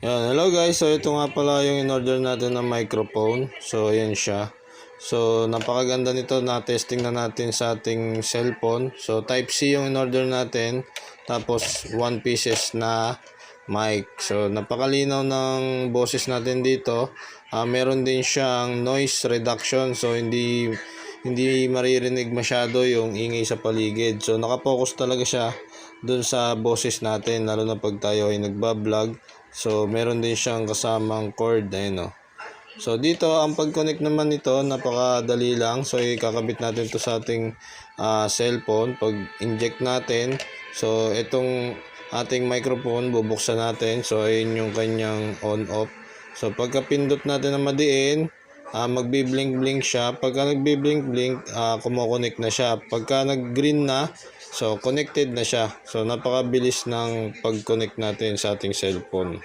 Yan, hello guys. So ito nga pala yung in-order natin na microphone. So ayan siya. So napakaganda nito, na testing na natin sa ating cellphone. So type C yung in-order natin. Tapos 1 pieces na mic. So napakalinaw ng boses natin dito. Meron din siyang noise reduction. So hindi maririnig masyado yung ingay sa paligid. So nakapokus talaga siya dun sa boses natin, lalo na pag tayo ay nagbablog. So meron din siyang kasamang cord, ayun o. So dito ang pag-connect naman nito, napakadali lang. So ikakabit natin to sa ating cellphone. Pag inject natin, so itong ating microphone bubuksan natin. So ayun yung kanyang on off. So pagka pindot natin na madiin, magbi-blink-blink siya. Pagka nagbi-blink-blink, kumo-connect na siya. Pagka nag-green na, so connected na siya. So napakabilis ng pag-connect natin sa ating cellphone.